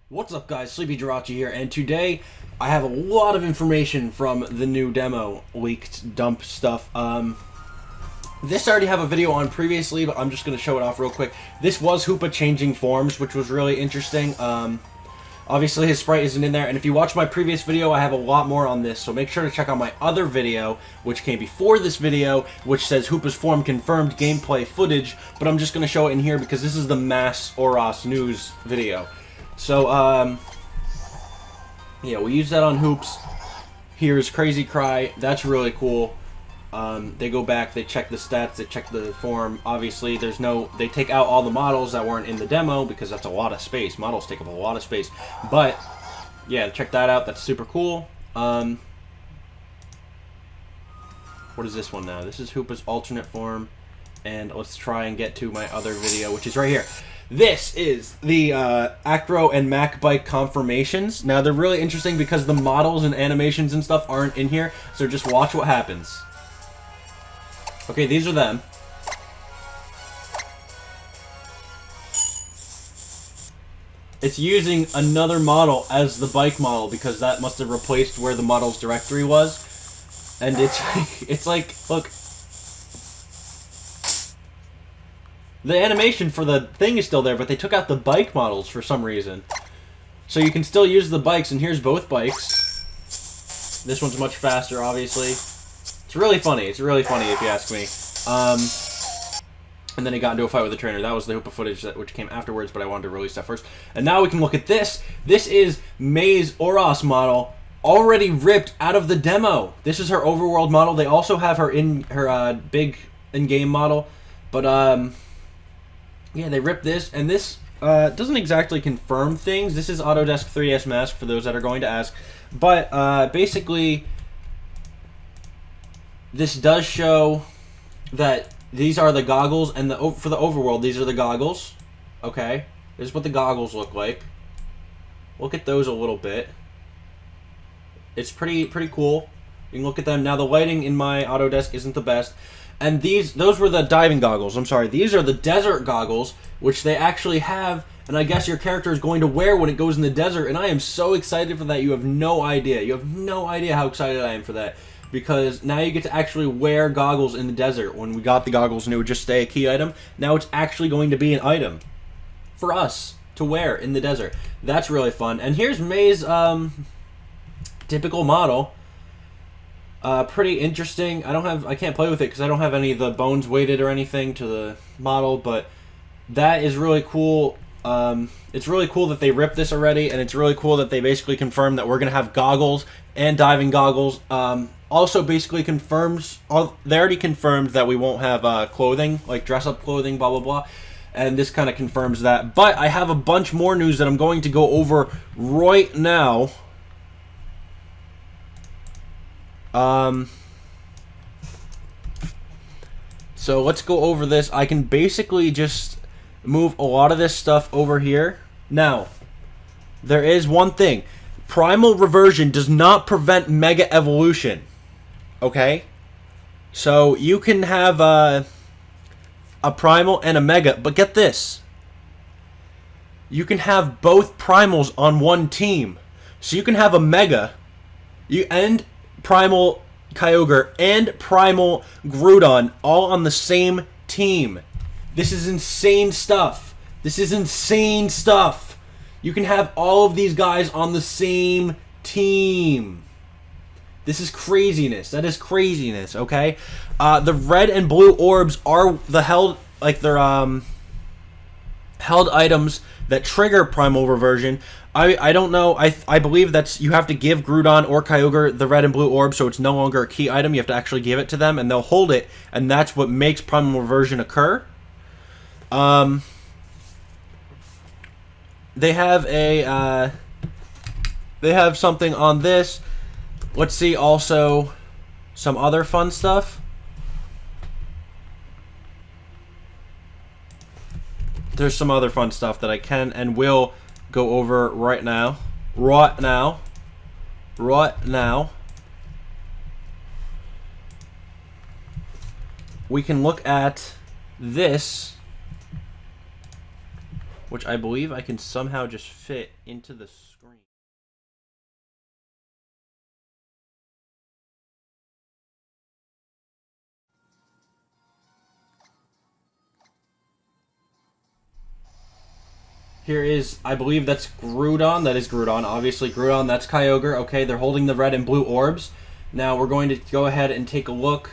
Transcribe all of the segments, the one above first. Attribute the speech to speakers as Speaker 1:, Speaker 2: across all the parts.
Speaker 1: What's up, guys? Sleepy Jirachi here, and today I have a lot of information from the new demo leaked dump stuff. This I already have a video on previously, but I'm just going to show it off real quick. This was Hoopa changing forms, which was really interesting. Obviously his sprite isn't in there, and if you watch my previous video, I have a lot more on this, so make sure to check out my other video, which came before this video, which says Hoopa's form confirmed gameplay footage, but I'm just going to show it in here because this is the mass Oros news video. So, yeah, we use that on Hoops. Here's Crazy Cry. That's really cool. They go back, they check the stats, they check the form. Obviously, there's no... They take out all the models that weren't in the demo because that's a lot of space. Models take up a lot of space. But, yeah, check that out. That's super cool. What is this one now? This is Hoopa's alternate form. And let's try and get to my other video, which is right here. This is the Acro and Mac bike conformations. Now, they're really interesting because the models and animations and stuff aren't in here, so just watch what happens. Okay, these are them. It's using another model as the bike model because that must have replaced where the models directory was. And it's like, look. The animation for the thing is still there, but they took out the bike models for some reason. So you can still use the bikes, and here's both bikes. This one's much faster, obviously. It's really funny. It's really funny, if you ask me. And then he got into a fight with the trainer. That was the Hoopa footage which came afterwards, but I wanted to release that first. And now we can look at this. This is May's Oros model, already ripped out of the demo. This is her overworld model. They also have her big in-game model, but yeah, they ripped this, and this doesn't exactly confirm things. This is Autodesk 3ds Mask, for those that are going to ask. But basically, this does show that these are the goggles, and for the overworld, these are the goggles. Okay, this is what the goggles look like. Look at those a little bit. It's pretty cool. You can look at them. Now, the lighting in my Autodesk isn't the best. And those were the diving goggles. I'm sorry. These are the desert goggles, which they actually have, and I guess your character is going to wear when it goes in the desert, and I am so excited for that. You have no idea. You have no idea how excited I am for that, because now you get to actually wear goggles in the desert. When we got the goggles and it would just stay a key item, now it's actually going to be an item for us to wear in the desert. That's really fun. And here's May's typical model. Pretty interesting. I can't play with it because I don't have any of the bones weighted or anything to the model, but that is really cool. It's really cool that they ripped this already, and it's really cool that they basically confirmed that we're going to have goggles and diving goggles. Also basically confirms, they already confirmed that we won't have clothing, like dress-up clothing, blah, blah, blah. And this kind of confirms that. But I have a bunch more news that I'm going to go over right now. So let's go over this. I can basically just move a lot of this stuff over here. Now, there is one thing. Primal Reversion does not prevent Mega Evolution. Okay? So you can have a Primal and a Mega, but get this. You can have both Primals on one team. So you can have a Mega and Primal Kyogre and Primal Groudon all on the same team. This is insane stuff. This is insane stuff. You can have all of these guys on the same team. This is craziness. That is craziness, okay? The red and blue orbs are the held items that trigger Primal Reversion. I don't know. I believe that's you have to give Groudon or Kyogre the red and blue orb, so it's no longer a key item. You have to actually give it to them, and they'll hold it, and that's what makes Primal Reversion occur. They have something on this. Let's see also some other fun stuff. There's some other fun stuff that I can and will go over right now. Right now. We can look at this which I believe I can somehow just fit into the screen. Here is, I believe that's Groudon. That is Groudon. Obviously, Groudon, that's Kyogre. Okay, they're holding the red and blue orbs. Now, we're going to go ahead and take a look.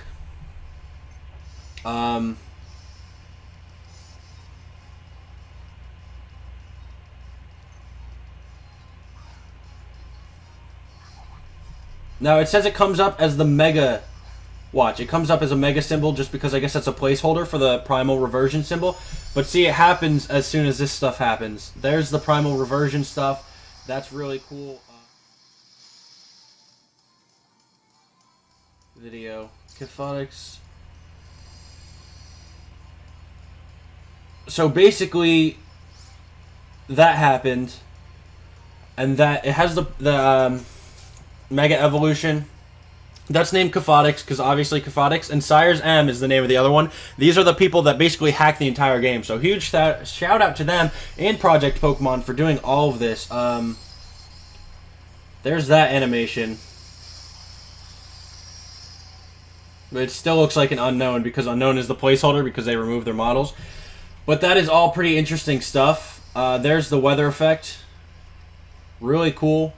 Speaker 1: Now, it says it comes up as the Mega... Watch, it comes up as a Mega symbol just because I guess that's a placeholder for the Primal Reversion symbol. But see, it happens as soon as this stuff happens. There's the Primal Reversion stuff. That's really cool. Video. Cathotics. So basically, that happened. And that, it has the Mega Evolution. That's named Cathotics because obviously Cathotics, and Sire's M is the name of the other one. These are the people that basically hack the entire game. So huge shout out to them and Project Pokemon for doing all of this. There's that animation. But it still looks like an Unknown because Unknown is the placeholder because they removed their models. But that is all pretty interesting stuff. There's the weather effect. Really cool.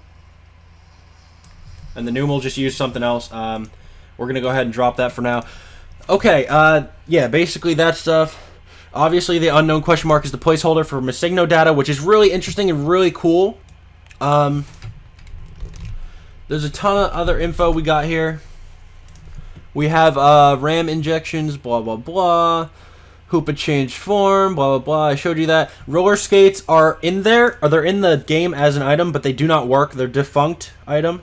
Speaker 1: And the Noom will just use something else. We're going to go ahead and drop that for now. Okay, yeah, basically that stuff. Obviously, the Unknown question mark is the placeholder for Missigno data, which is really interesting and really cool. There's a ton of other info we got here. We have RAM injections, blah, blah, blah. Hoopa changed form, blah, blah, blah. I showed you that. Roller skates are in there, or they're in the game as an item, but they do not work. They're defunct item.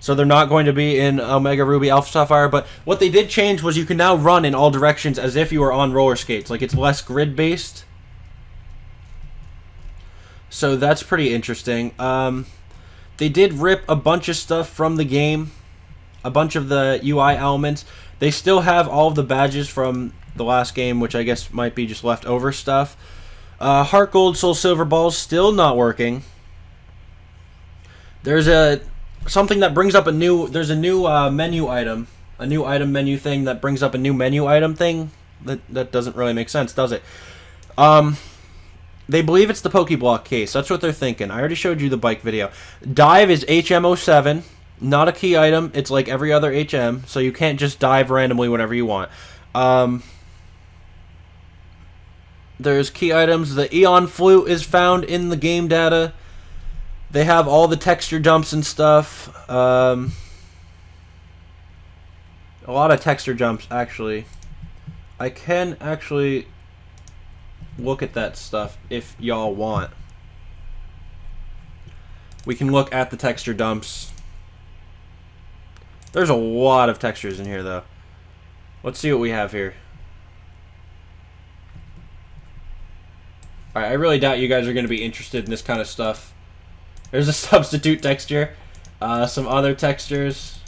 Speaker 1: So they're not going to be in Omega Ruby, Alpha Sapphire. But what they did change was you can now run in all directions as if you were on roller skates. Like, it's less grid-based. So that's pretty interesting. They did rip a bunch of stuff from the game. A bunch of the UI elements. They still have all of the badges from the last game, which I guess might be just leftover stuff. Heart Gold, Soul Silver Balls still not working. There's something that brings up there's a new menu item. A new item menu thing that brings up a new menu item thing. That doesn't really make sense, does it? They believe it's the Pokeblock case. That's what they're thinking. I already showed you the bike video. Dive is HM07. Not a key item. It's like every other HM. So you can't just dive randomly whenever you want. There's key items. The Eon Flute is found in the game data. They have all the texture jumps and stuff. A lot of texture jumps, actually. I can actually look at that stuff if y'all want. We can look at the texture dumps. There's a lot of textures in here, though. Let's see what we have here. Alright, I really doubt you guys are going to be interested in this kind of stuff. There's a substitute texture. Some other textures.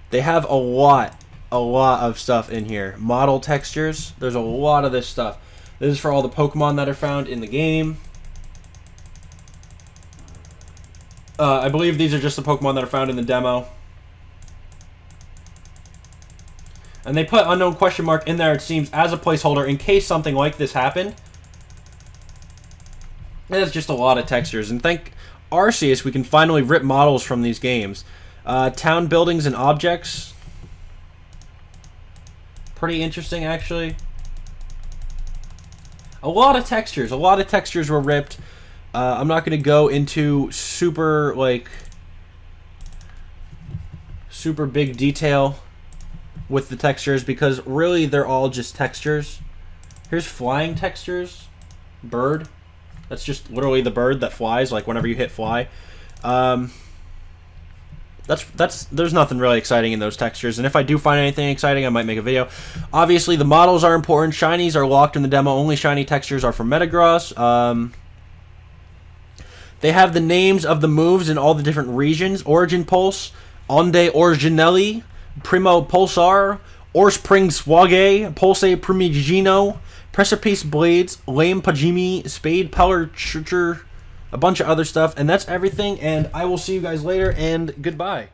Speaker 1: They have a lot of stuff in here. Model textures. There's a lot of this stuff. This is for all the Pokemon that are found in the game. I believe these are just the Pokemon that are found in the demo. And they put Unknown question mark in there, it seems, as a placeholder in case something like this happened. It's just a lot of textures, and thank Arceus we can finally rip models from these games. Town buildings and objects. Pretty interesting, actually. A lot of textures. A lot of textures were ripped. I'm not going to go into super big detail with the textures because really they're all just textures. Here's flying textures. Bird. That's just literally the bird that flies, like whenever you hit fly. There's nothing really exciting in those textures, and if I do find anything exciting, I might make a video. Obviously, the models are important. Shinies are locked in the demo. Only shiny textures are from Metagross. They have the names of the moves in all the different regions. Origin Pulse, Onde Originelli, Primo Pulsar, Orspring Swage, Pulse Primigino, Precipice blades, lame pajimi, spade power churcher, a bunch of other stuff, and that's everything. And I will see you guys later. And goodbye.